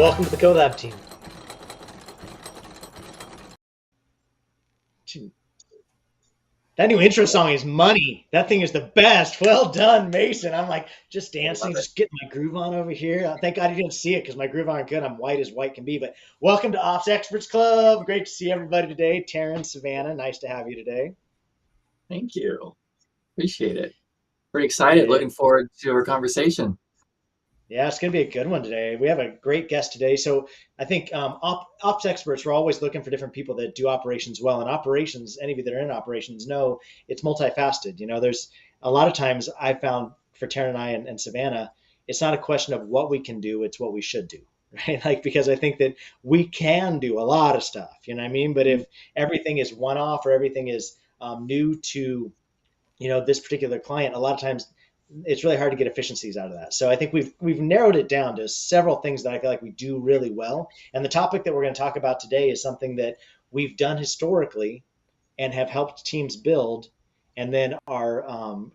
welcome to the CoLab team. That new intro song is money. That thing is the best. Well done, Mason. I'm like just dancing, Love it. just getting my groove on over here. Thank God you didn't see it because my groove aren't good. I'm white as white can be. But welcome to Ops Experts Club. Great to see everybody today. Taryn, Savannah, nice to have you today. Thank you. Appreciate it. Pretty excited. Yeah. Looking forward to our conversation. Yeah, it's going to be a good one today. We have a great guest today. So I think ops experts, we're always looking for different people that do operations well. And operations, any of you that are in operations know it's multifaceted. There's a lot of times I found for Taryn and I and Savannah, it's not a question of what we can do, it's what we should do. Right. Like, because I think that we can do a lot of stuff, you know what I mean? But if everything is one off or everything is new to this particular client, a lot of times it's really hard to get efficiencies out of that. So I think we've narrowed it down to several things that I feel like we do really well. And the topic that we're going to talk about today is something that we've done historically and have helped teams build, and then are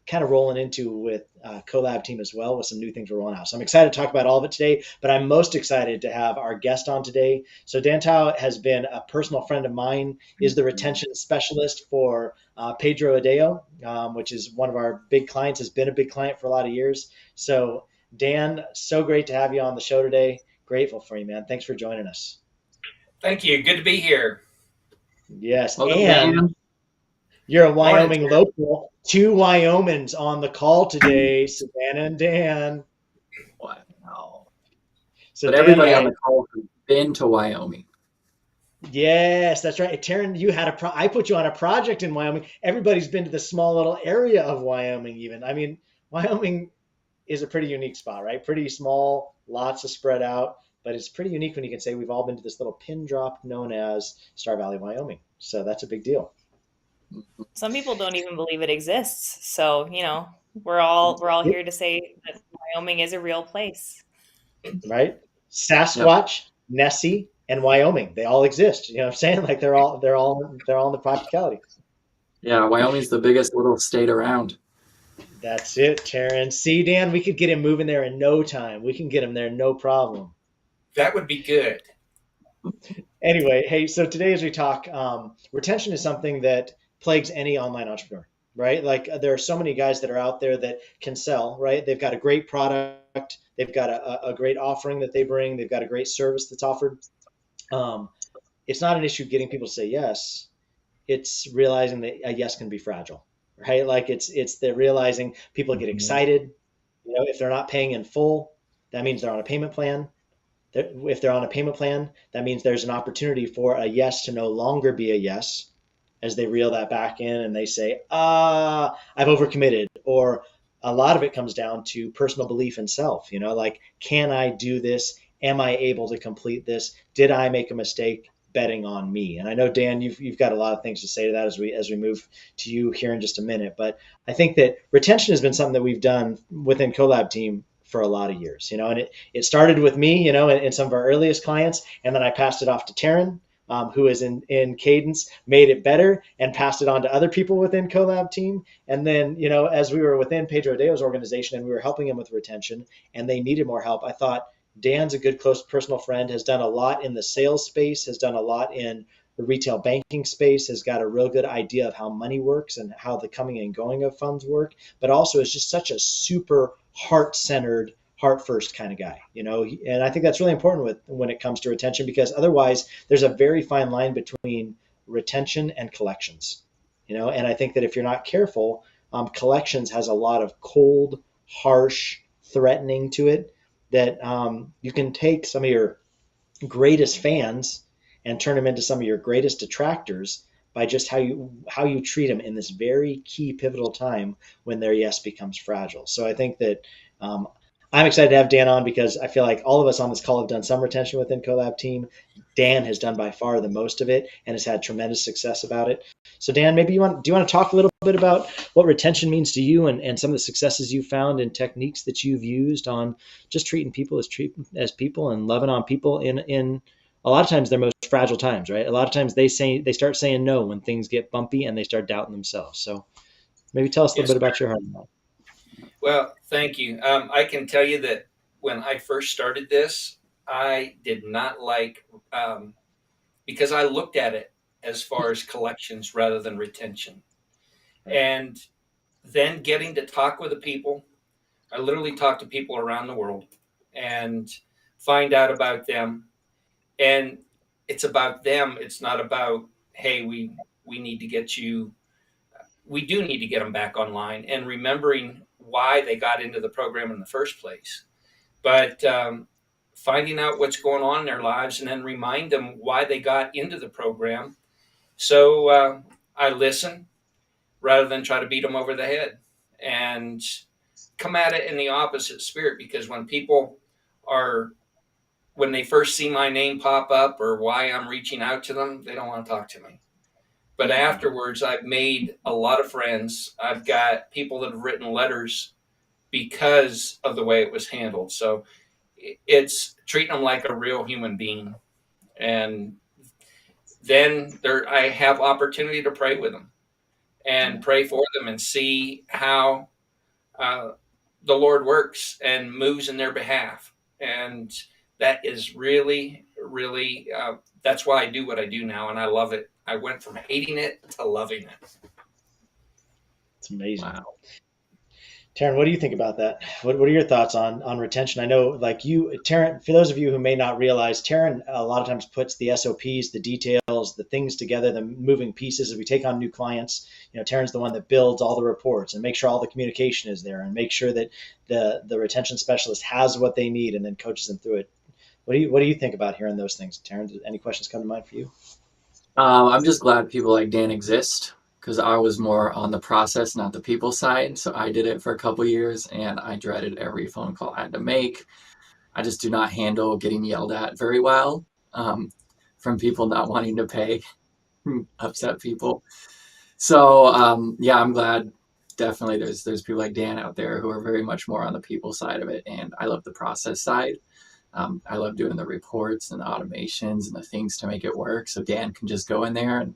kind of rolling into with CoLab team as well with some new things we're rolling out. So I'm excited to talk about all of it today, but I'm most excited to have our guest on today. So Dan Tao has been a personal friend of mine, is the retention specialist for Pedro Adao, which is one of our big clients, has been a big client for a lot of years. So Dan, so great to have you on the show today. Grateful for you, man. Thanks for joining us. Thank you. Good to be here. Yes, Welcome, and Dan. you're a Morning. Wyoming local. Two Wyomings on the call today, Savannah and Dan. Wow. So But Dan, everybody on the call has been to Wyoming. yes, that's right. Taryn, you had I put you on a project in Wyoming. Everybody's been to the small little area of Wyoming even. I mean, Wyoming is a pretty unique spot, right? Pretty small, lots of spread out, but it's pretty unique when you can say we've all been to this little pin drop known as Star Valley, Wyoming. So that's a big deal. Some people don't even believe it exists. So, we're all here to say that Wyoming is a real place. Right? Yep. Sasquatch, Nessie, and Wyoming. They all exist. You know what I'm saying? Like they're all in the practicality. Yeah, Wyoming's the biggest little state around. That's it, Terrence. See, Dan, we could get him moving there in no time. We can get him there, no problem. That would be good. Anyway, hey, so today as we talk, retention is something that plagues any online entrepreneur, right? Like there are so many guys that are out there that can sell, right? They've got a great product, they've got a great offering that they bring, they've got a great service that's offered. Um, it's not an issue getting people to say yes. It's realizing that a yes can be fragile, right? Like it's the realizing people get Mhm. excited. If they're not paying in full, that means they're on a payment plan. If they're on a payment plan, that means there's an opportunity for a yes to no longer be a yes as they reel that back in and they say, I've overcommitted. Or a lot of it comes down to personal belief in self, like, can I do this? Am I able to complete this? Did I make a mistake betting on me? And I know, Dan, you've got a lot of things to say to that as we move to you here in just a minute. But I think that retention has been something that we've done within CoLab team for a lot of years, and it started with me, and some of our earliest clients, and then I passed it off to Taryn, who is in Cadence, made it better and passed it on to other people within CoLab team. And then, as we were within Pedro Adeo's organization and we were helping him with retention and they needed more help, I thought Dan's a good, close personal friend, has done a lot in the sales space, has done a lot in the retail banking space, has got a real good idea of how money works and how the coming and going of funds work, but also is just such a super heart-centered, heart first kind of guy, and I think that's really important when it comes to retention, because otherwise there's a very fine line between retention and collections, and I think that if you're not careful, collections has a lot of cold, harsh, threatening to it that you can take some of your greatest fans and turn them into some of your greatest detractors by just how you treat them in this very key pivotal time when their yes becomes fragile. So I think that I'm excited to have Dan on because I feel like all of us on this call have done some retention within CoLab team. Dan has done by far the most of it and has had tremendous success about it. So Dan, maybe do you want to talk a little bit about what retention means to you and some of the successes you found and techniques that you've used on just treating people as people and loving on people in a lot of times their most fragile times, right? A lot of times they start saying no when things get bumpy and they start doubting themselves. So maybe tell us a little Yes, bit about sir. your heart on that. Well, thank you. I can tell you that when I first started this, I did not like, because I looked at it as far as collections rather than retention. Right. And then getting to talk with the people, I literally talk to people around the world and find out about them. And it's about them. It's not about, hey, we need to get you. We do need to get them back online and remembering why they got into the program in the first place. But finding out what's going on in their lives and then remind them why they got into the program. So I listen rather than try to beat them over the head and come at it in the opposite spirit, because when they first see my name pop up or why I'm reaching out to them, they don't want to talk to me. But afterwards, I've made a lot of friends. I've got people that have written letters because of the way it was handled. So it's treating them like a real human being. And then I have opportunity to pray with them and pray for them and see how uh, the Lord works and moves in their behalf. And that is really, really, that's why I do what I do now. And I love it. I went from hating it to loving it. It's amazing. Wow. Taryn, what do you think about that? What are your thoughts on retention? I know, like you, Taryn, for those of you who may not realize, Taryn a lot of times puts the SOPs, the details, the things together, the moving pieces. As we take on new clients, Taryn's the one that builds all the reports and makes sure all the communication is there and make sure that the retention specialist has what they need and then coaches them through it. What do you think about hearing those things, Taryn? Any questions come to mind for you? I'm just glad people like Dan exist, because I was more on the process, not the people side. So I did it for a couple years and I dreaded every phone call I had to make. I just do not handle getting yelled at very well, from people not wanting to pay, upset people. So yeah, I'm glad. Definitely, there's people like Dan out there who are very much more on the people side of it, and I love the process side. I love doing the reports and the automations and the things to make it work. So Dan can just go in there and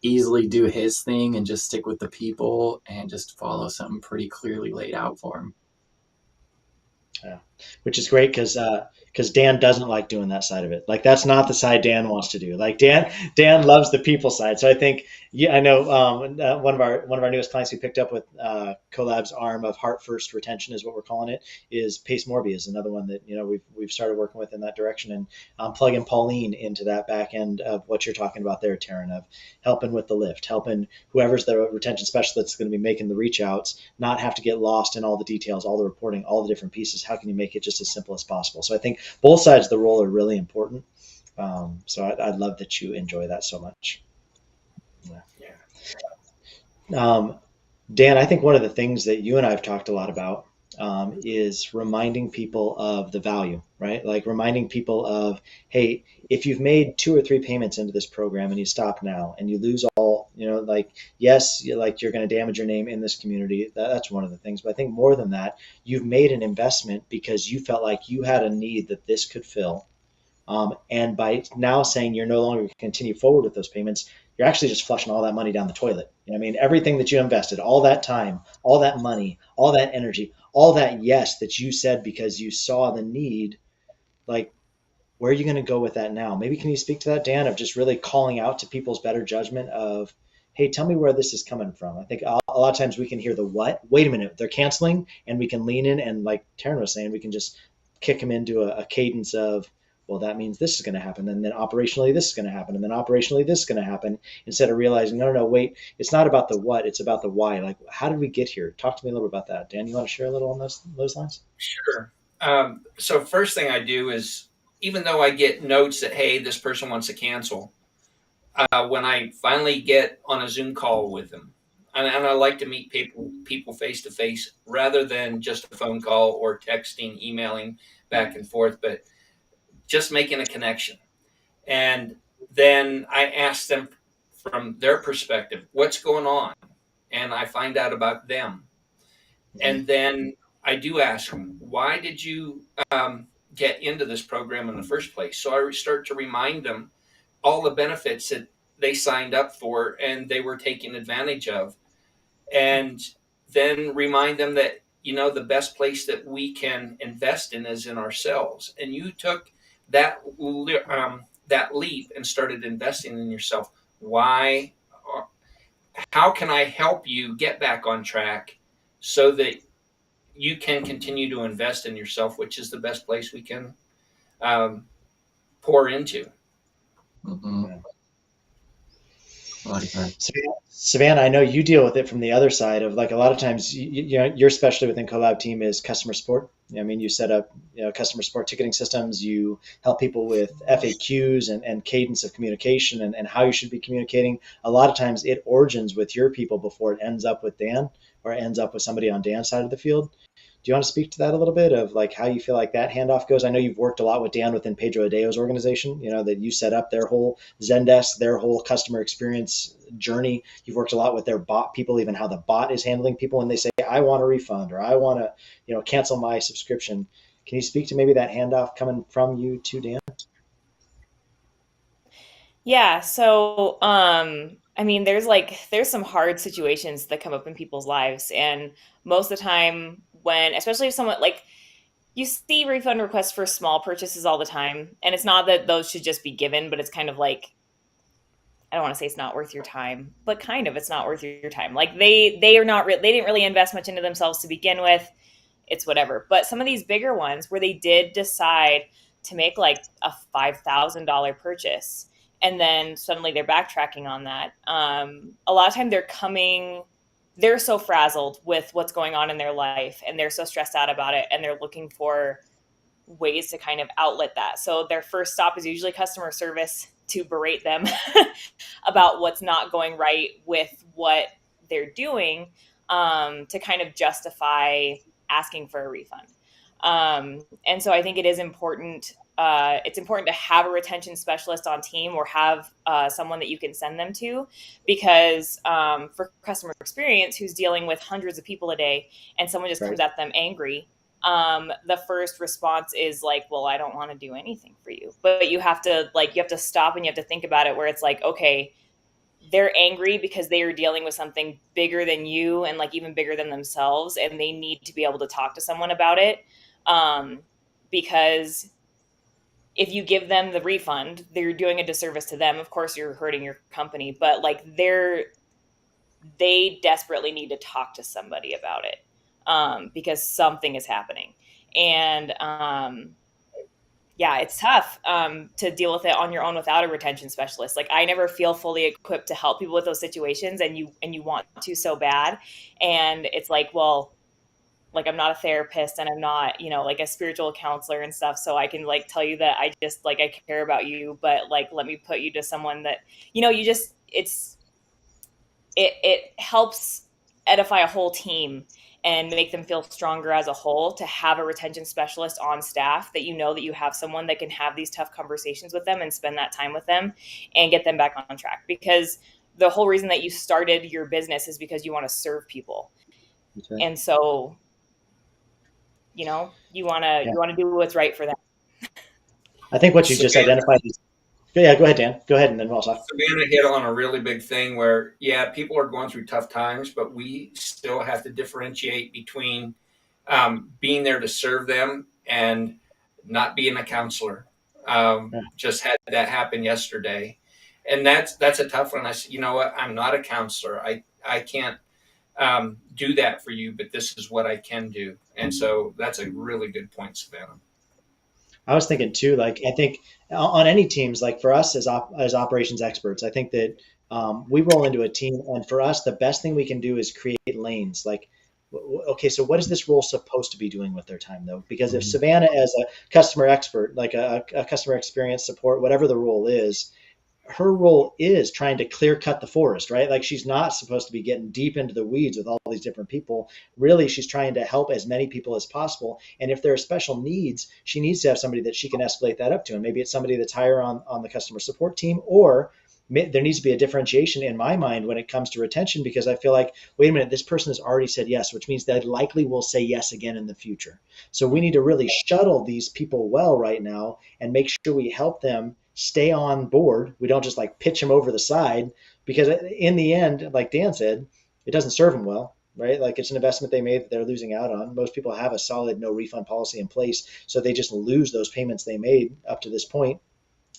easily do his thing and just stick with the people and just follow something pretty clearly laid out for him. Yeah, which is great because Dan doesn't like doing that side of it. Like that's not the side Dan wants to do. Like Dan loves the people side. So I think I know one of our newest clients we picked up with Collab's arm of Heart First Retention is what we're calling it. Is Pace Morby is another one that we've started working with in that direction, and plugging Pauline into that back end of what you're talking about there, Taryn, of helping with the lift, helping whoever's the retention specialist that's going to be making the reach outs not have to get lost in all the details, all the reporting, all the different pieces. How can you make it just as simple as possible? So I think both sides of the role are really important. So I love that you enjoy that so much. Dan, I think one of the things that you and I have talked a lot about is reminding people of the value, right? Like reminding people of, hey, if you've made 2 or 3 payments into this program and you stop now and you lose all, like, yes, like you're going to damage your name in this community. That's one of the things. But I think more than that, you've made an investment because you felt like you had a need that this could fill. And by now saying you're no longer going to continue forward with those payments, you're actually just flushing all that money down the toilet. I mean, everything that you invested, all that time, all that money, all that energy, all that yes that you said because you saw the need, like, where are you going to go with that now? Maybe can you speak to that, Dan, of just really calling out to people's better judgment of, hey, tell me where this is coming from. I think a lot of times we can hear the what, wait a minute, they're canceling, and we can lean in and, like Taryn was saying, we can just kick them into a cadence of, well, that means this is going to happen, and then operationally this is going to happen, and then operationally this is going to happen, instead of realizing, no, wait, it's not about the what, it's about the why. Like, how did we get here? Talk to me a little bit about that. Dan, you want to share a little on those lines? Sure. So first thing I do is, even though I get notes that, hey, this person wants to cancel, when I finally get on a Zoom call with them, and I like to meet people face to face rather than just a phone call or texting, emailing back and forth, but just making a connection. And then I ask them from their perspective, what's going on? And I find out about them. And then I do ask them, why did you get into this program in the first place? So I start to remind them all the benefits that they signed up for and they were taking advantage of. And then remind them that, the best place that we can invest in is in ourselves. And you took that leap and started investing in yourself. Why? How can I help you get back on track so that you can continue to invest in yourself, which is the best place we can um, pour into. Mm-hmm. Yeah. I like that. Savannah, I know you deal with it from the other side of like a lot of times, you know, your specialty within collab team is customer support. I mean, you set up, you know, customer support ticketing systems. You help people with FAQs and cadence of communication and how you should be communicating. A lot of times it origins with your people before it ends up with Dan or ends up with somebody on Dan's side of the field. Do you want to speak to that a little bit of like how you feel like that handoff goes? I know you've worked a lot with Dan within Pedro Adao's organization, you know, that you set up their whole Zendesk, their whole customer experience journey. You've worked a lot with their bot people, even how the bot is handling people when they say, I want a refund or I want to, you know, cancel my subscription. Can you speak to maybe that handoff coming from you to Dan? Yeah, so I mean there's some hard situations that come up in people's lives, and most of the time when, especially if someone like, you see refund requests for small purchases all the time, and it's not that those should just be given, but it's kind of like, I don't want to say it's not worth your time, but kind of it's not worth your time. Like they are not they didn't really invest much into themselves to begin with. It's whatever. But some of these bigger ones where they did decide to make like a $5,000 purchase and then suddenly they're backtracking on that. A lot of time they're so frazzled with what's going on in their life and they're so stressed out about it and they're looking for ways to kind of outlet that. So their first stop is usually customer service to berate them about what's not going right with what they're doing, to kind of justify asking for a refund. And so I think it is important. It's important to have a retention specialist on team or have someone that you can send them to, because for customer experience, who's dealing with hundreds of people a day and someone just comes at them angry, the first response is like, well, I don't want to do anything for you. But you have to stop and you have to think about it, where it's like, okay, they're angry because they are dealing with something bigger than you and like even bigger than themselves, and they need to be able to talk to someone about it. Because if you give them the refund, they're doing a disservice to them. Of course, you're hurting your company, but like they desperately need to talk to somebody about it, because something is happening. And yeah, it's tough to deal with it on your own without a retention specialist. Like I never feel fully equipped to help people with those situations, and you want to so bad, and it's like, well, like I'm not a therapist and I'm not, like a spiritual counselor and stuff. So I can like tell you that I just like, I care about you, but like, let me put you to someone that, you just, it helps edify a whole team and make them feel stronger as a whole to have a retention specialist on staff, that that you have someone that can have these tough conversations with them and spend that time with them and get them back on track. Because the whole reason that you started your business is because you want to serve people. Okay. And so, you want to do what's right for them. I think what you just identified is, yeah, go ahead, Dan. Go ahead, and then we'll talk. Savannah hit on a really big thing where, yeah, people are going through tough times, but we still have to differentiate between being there to serve them and not being a counselor. Just had that happen yesterday. And that's a tough one. I said, you know what? I'm not a counselor. I can't do that for you, but this is what I can do. And so that's a really good point, Savannah. I was thinking too, like, I think on any teams, like for us as operations experts, I think that we roll into a team, and for us, the best thing we can do is create lanes. Like, okay, so what is this role supposed to be doing with their time though? Because if Savannah as a customer expert, like a customer experience support, whatever the role is, her role is trying to clear cut the forest, right? Like she's not supposed to be getting deep into the weeds with all these different people. Really, she's trying to help as many people as possible. And if there are special needs, she needs to have somebody that she can escalate that up to. And maybe it's somebody that's higher on the customer support team, or there needs to be a differentiation in my mind when it comes to retention, because I feel like, wait a minute, this person has already said yes, which means they likely will say yes again in the future. So we need to really shuttle these people well right now and make sure we help them stay on board. We don't just like pitch them over the side, because in the end, like Dan said, it doesn't serve them well. right? Like it's an investment they made that they're losing out on. Most people have a solid no refund policy in place, so they just lose those payments they made up to this point.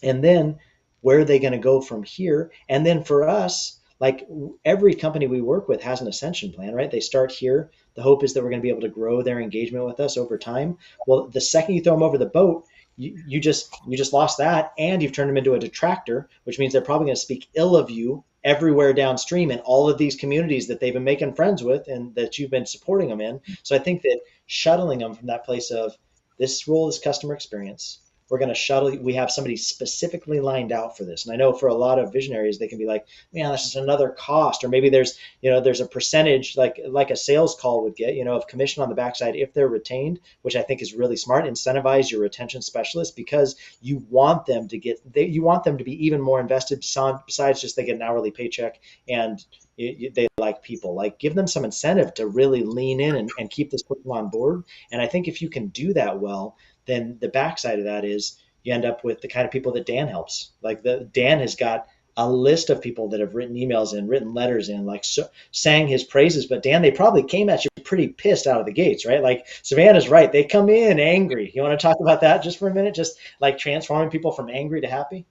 And then where are they going to go from here? And then for us, like every company we work with has an ascension plan, right? They start here. The hope is that we're going to be able to grow their engagement with us over time. Well, the second you throw them over the boat, you just lost that, and you've turned them into a detractor, which means they're probably going to speak ill of you everywhere downstream in all of these communities that they've been making friends with and that you've been supporting them in. So I think that shuttling them from that place of this role is customer experience, we're going to shuttle, we have somebody specifically lined out for this. And I know for a lot of visionaries, they can be like, man, that's just another cost. Or maybe there's a percentage like a sales call would get, of commission on the backside if they're retained, which I think is really smart. Incentivize your retention specialist because you want them to be even more invested besides just they get an hourly paycheck and they like people. Like give them some incentive to really lean in and keep this person on board. And I think if you can do that well, then the backside of that is you end up with the kind of people that Dan helps. Like Dan has got a list of people that have written emails in, written letters in, like sang his praises. But Dan, they probably came at you pretty pissed out of the gates, right? Like Savannah's right. They come in angry. You want to talk about that just for a minute? Just like transforming people from angry to happy?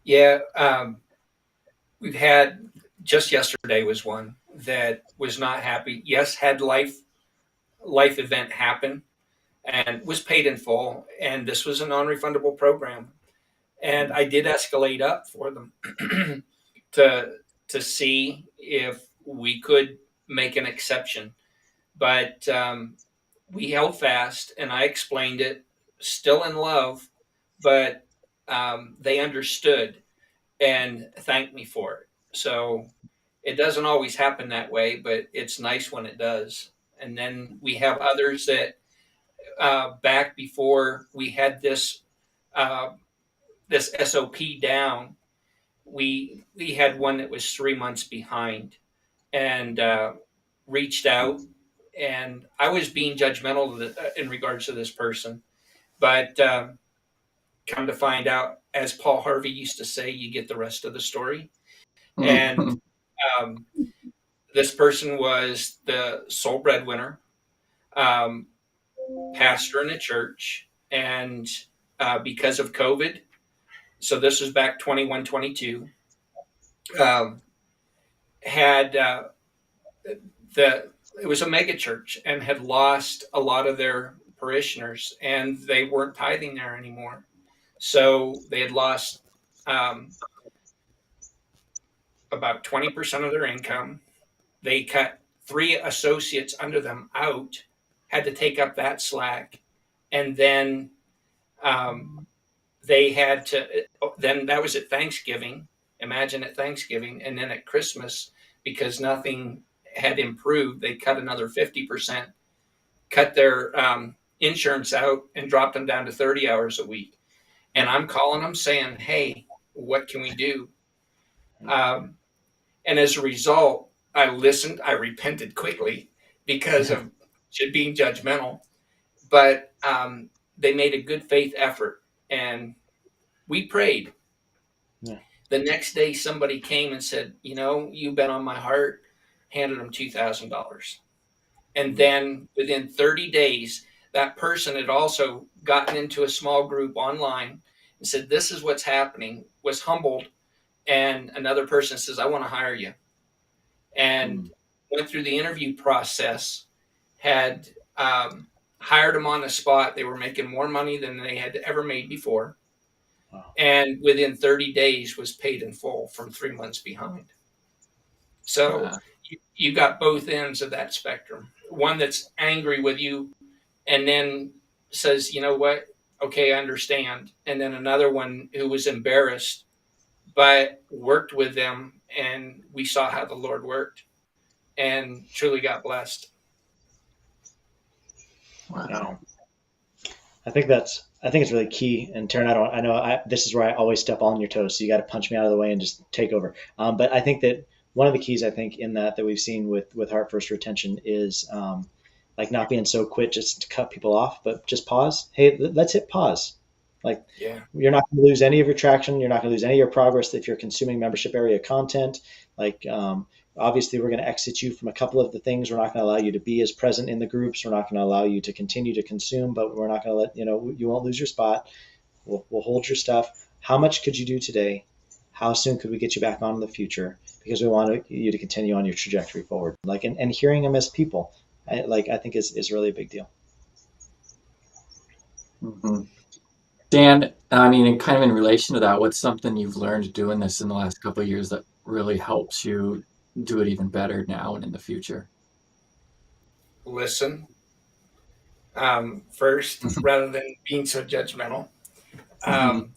Yeah. We've had, just yesterday was one that was not happy. Yes, had life event happen and was paid in full. And this was a non-refundable program. And I did escalate up for them to see if we could make an exception. But we held fast, and I explained it, still in love, but they understood and thanked me for it. So it doesn't always happen that way, but it's nice when it does. And then we have others that back before we had this this SOP down, we had one that was 3 months behind, and reached out, and I was being judgmental in regards to this person, but come to find out, as Paul Harvey used to say, you get the rest of the story. And um, this person was the sole breadwinner, um, pastor in a church, and because of COVID, so this was back 21, 22, had it was a mega church and had lost a lot of their parishioners, and they weren't tithing there anymore. So they had lost about 20% of their income. They cut 3 associates under them out, had to take up that slack. And then they had to, then that was at Thanksgiving. Imagine at Thanksgiving. And then at Christmas, because nothing had improved, they cut another 50%, cut their insurance out, and dropped them down to 30 hours a week. And I'm calling them saying, hey, what can we do? And as a result, I listened, I repented quickly because of being judgmental, but they made a good faith effort, and we prayed. Yeah. The next day, somebody came and said, you've been on my heart, handed them $2,000. And then within 30 days, that person had also gotten into a small group online and said, this is what's happening, was humbled. And another person says, I want to hire you. And went through the interview process, had hired them on the spot. They were making more money than they had ever made before. Wow. And within 30 days was paid in full from 3 months behind. So you got both ends of that spectrum. One that's angry with you and then says, you know what? Okay, I understand. And then another one who was embarrassed, but worked with them, and we saw how the Lord worked and truly got blessed. Wow. I think it's really key. And Taryn, I know this is where I always step on your toes, so you got to punch me out of the way and just take over. But I think that one of the keys, I think, in that we've seen with Heart First retention is like not being so quick just to cut people off, but just pause. Hey, let's hit pause. Like, you're not going to lose any of your traction. You're not going to lose any of your progress if you're consuming membership area content. Like, obviously we're going to exit you from a couple of the things. We're not going to allow you to be as present in the groups. We're not going to allow you to continue to consume, but we're not going to let, you won't lose your spot. We'll hold your stuff. How much could you do today? How soon could we get you back on in the future? Because we want you to continue on your trajectory forward. Like, and hearing them as people, I think is really a big deal. Mm-hmm. Dan, I mean, and kind of in relation to that, what's something you've learned doing this in the last couple of years that really helps you do it even better now and in the future? Listen first rather than being so judgmental. Mm-hmm.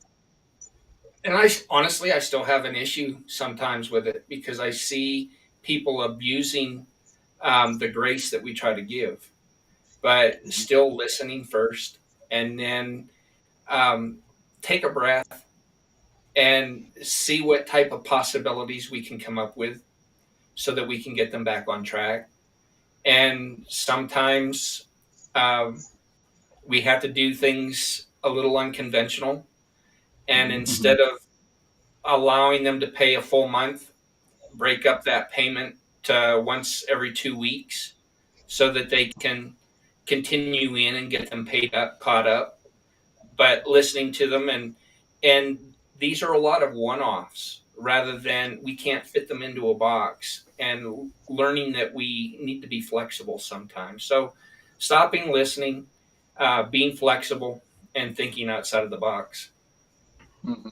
And I still have an issue sometimes with it because I see people abusing the grace that we try to give, but still listening first, and then um, take a breath and see what type of possibilities we can come up with so that we can get them back on track. And sometimes um, we have to do things a little unconventional. And Mm-hmm. instead of allowing them to pay a full month, break up that payment to once every 2 weeks so that they can continue in and get them paid up, caught up. But listening to them, and these are a lot of one-offs rather than we can't fit them into a box, and learning that we need to be flexible sometimes. So stopping, listening, being flexible, and thinking outside of the box. Mm-hmm.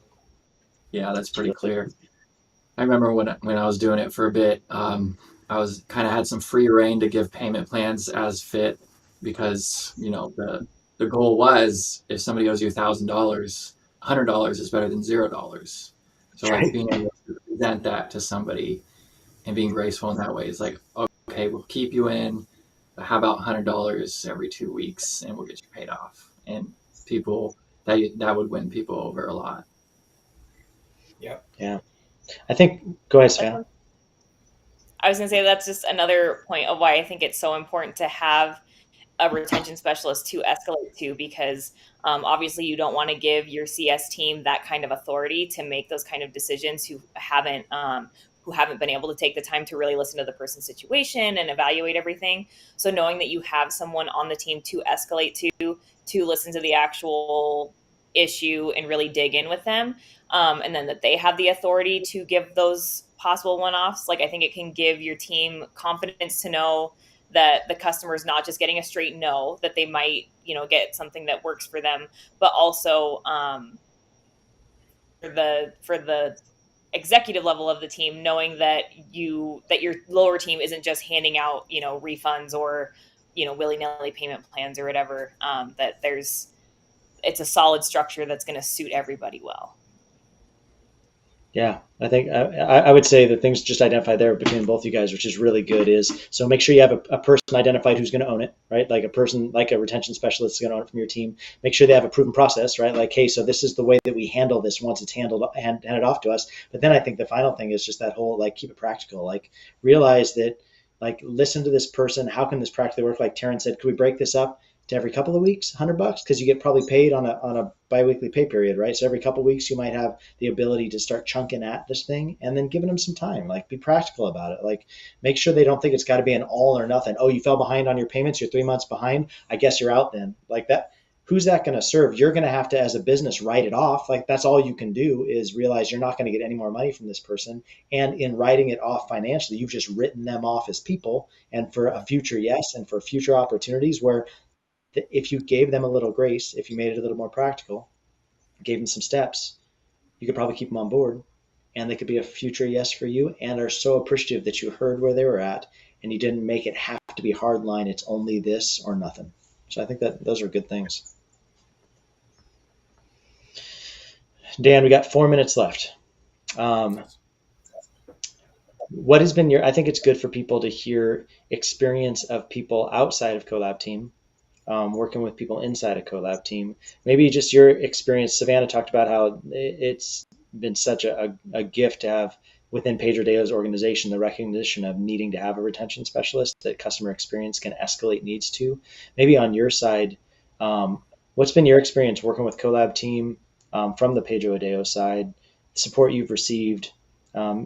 Yeah, that's pretty clear. I remember when I was doing it for a bit, I was kind of had some free reign to give payment plans as fit because the goal was if somebody owes you $1,000, $100 is better than $0. So like Right. being able to present that to somebody and being graceful in that way is like, okay, we'll keep you in, but how about $100 every 2 weeks and we'll get you paid off? And people that would win people over a lot. Yep. Yeah. I think, go ahead, Savannah. I was going to say that's just another point of why I think it's so important to have a retention specialist to escalate to, because obviously you don't want to give your CS team that kind of authority to make those kind of decisions who haven't been able to take the time to really listen to the person's situation and evaluate everything. So knowing that you have someone on the team to escalate to listen to the actual issue and really dig in with them, and then that they have the authority to give those possible one-offs, like I think it can give your team confidence to know that the customer is not just getting a straight no, that they might, get something that works for them, but also for the executive level of the team, knowing that your lower team isn't just handing out, refunds or, willy-nilly payment plans or whatever, that it's a solid structure that's going to suit everybody well. Yeah, I think I would say the things just identified there between both you guys, which is really good, is so make sure you have a person identified who's going to own it, right? Like a person, like a retention specialist is going to own it from your team. Make sure they have a proven process, right? Like, hey, so this is the way that we handle this once it's handed off to us. But then I think the final thing is just that whole, like, keep it practical, like realize that, like, listen to this person. How can this practically work? Like Taryn said, could we break this up to every couple of weeks, $100, because you get probably paid on a biweekly pay period, right? So every couple of weeks you might have the ability to start chunking at this thing and then giving them some time. Like, be practical about it. Like, make sure they don't think it's got to be an all or nothing. Oh, you fell behind on your payments, you're 3 months behind, I guess you're out then. Like that, who's that going to serve? You're going to have to, as a business, write it off. Like, that's all you can do is realize you're not going to get any more money from this person. And in writing it off financially, you've just written them off as people, and for a future yes, and for future opportunities where if you gave them a little grace, if you made it a little more practical, gave them some steps, you could probably keep them on board, and they could be a future yes for you, and are so appreciative that you heard where they were at and you didn't make it have to be hard line. It's only this or nothing. So I think that those are good things. Dan, we got 4 minutes left. What has been I think it's good for people to hear experience of people outside of Collab Team, working with people inside a collab team. Maybe just your experience. Savannah talked about how it's been such a gift to have within Pedro Adao's organization the recognition of needing to have a retention specialist that customer experience can escalate needs to. Maybe on your side, what's been your experience working with collab team from the Pedro Adao side, support you've received,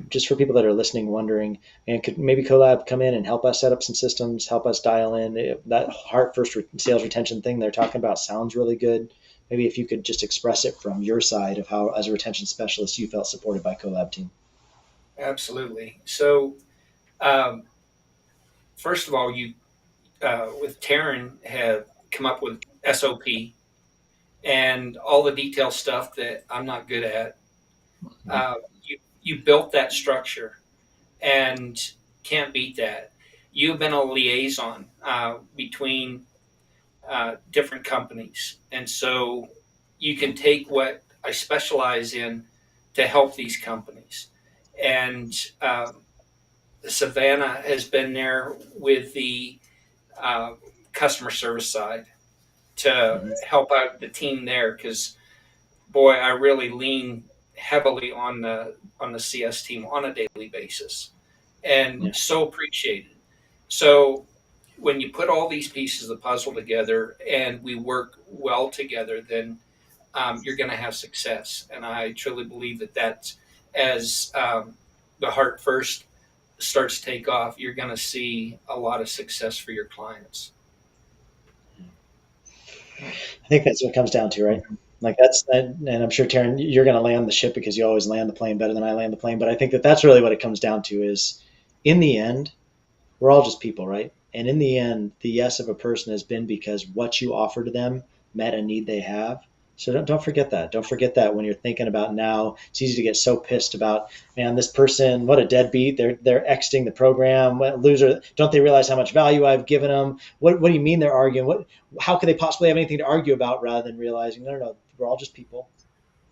Just for people that are listening, wondering, and could maybe Collab come in and help us set up some systems, help us dial in that heart first sales retention thing they're talking about sounds really good. Maybe if you could just express it from your side of how, as a retention specialist, you felt supported by Collab team. Absolutely. So, um, first of all, you with Taryn have come up with SOP and all the detail stuff that I'm not good at. You built that structure and can't beat that. You've been a liaison between different companies, and so you can take what I specialize in to help these companies. And Savannah has been there with the uh, customer service side to Mm-hmm. help out the team there because boy, I really lean heavily on the CS team on a daily basis, and Yeah. so appreciated. So when you put all these pieces of the puzzle together and we work well together, then you're going to have success. And I truly believe that that's as the heart first starts to take off, you're going to see a lot of success for your clients. I think that's what it comes down to, right? Like and I'm sure Taryn, you're going to land the ship because you always land the plane better than I land the plane. But I think that that's really what it comes down to is, in the end, we're all just people, right? And in the end, the yes of a person has been because what you offer to them met a need they have. So don't forget that. Don't forget that when you're thinking about now. It's easy to get so pissed about, man, this person, what a deadbeat. They're exiting the program. What a loser. Don't they realize how much value I've given them? What do you mean they're arguing? How could they possibly have anything to argue about, rather than realizing, no, we're all just people.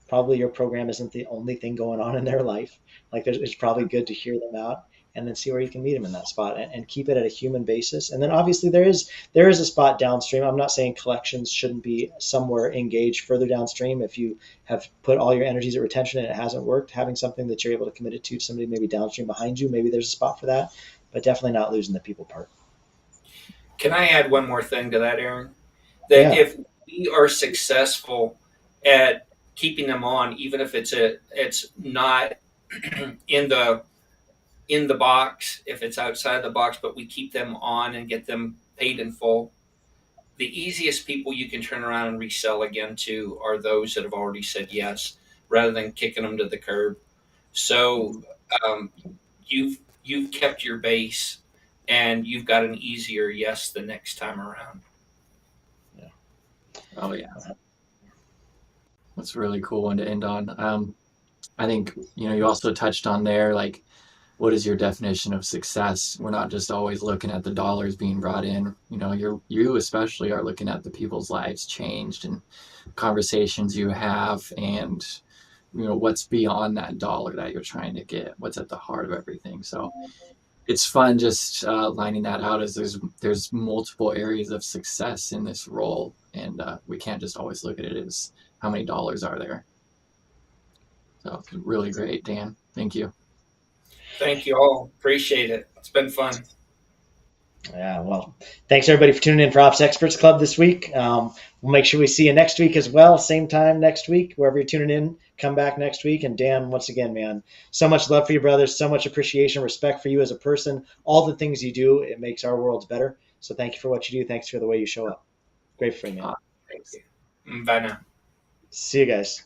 Probably your program isn't the only thing going on in their life. Like it's probably good to hear them out and then see where you can meet them in that spot, and keep it at a human basis. And then obviously there is a spot downstream. I'm not saying collections shouldn't be somewhere engaged further downstream. If you have put all your energies at retention and it hasn't worked, having something that you're able to commit it to somebody maybe downstream behind you, maybe there's a spot for that, but definitely not losing the people part. Can I add one more thing to that, Aaron? That Yeah. if we are successful at keeping them on, even if it's not in the box, if it's outside the box, but we keep them on and get them paid in full, the easiest people you can turn around and resell again to are those that have already said yes, rather than kicking them to the curb. So um, you've kept your base, and you've got an easier yes the next time around. Yeah. Oh yeah, that's a really cool one to end on. I think you also touched on there, like, what is your definition of success? We're not just always looking at the dollars being brought in. You especially are looking at the people's lives changed and conversations you have, and what's beyond that dollar that you're trying to get, what's at the heart of everything. So it's fun just lining that out, as there's multiple areas of success in this role, and we can't just always look at it as how many dollars are there. So really great, Dan. Thank you. Thank you all. Appreciate it. It's been fun. Yeah, well, thanks everybody for tuning in for Ops Experts Club this week. We'll make sure we see you next week as well. Same time next week, wherever you're tuning in, come back next week. And Dan, once again, man, so much love for you, brothers, so much appreciation, respect for you as a person, all the things you do. It makes our worlds better. So thank you for what you do. Thanks for the way you show up. Great for you, man. Thank you. Bye now. See you guys.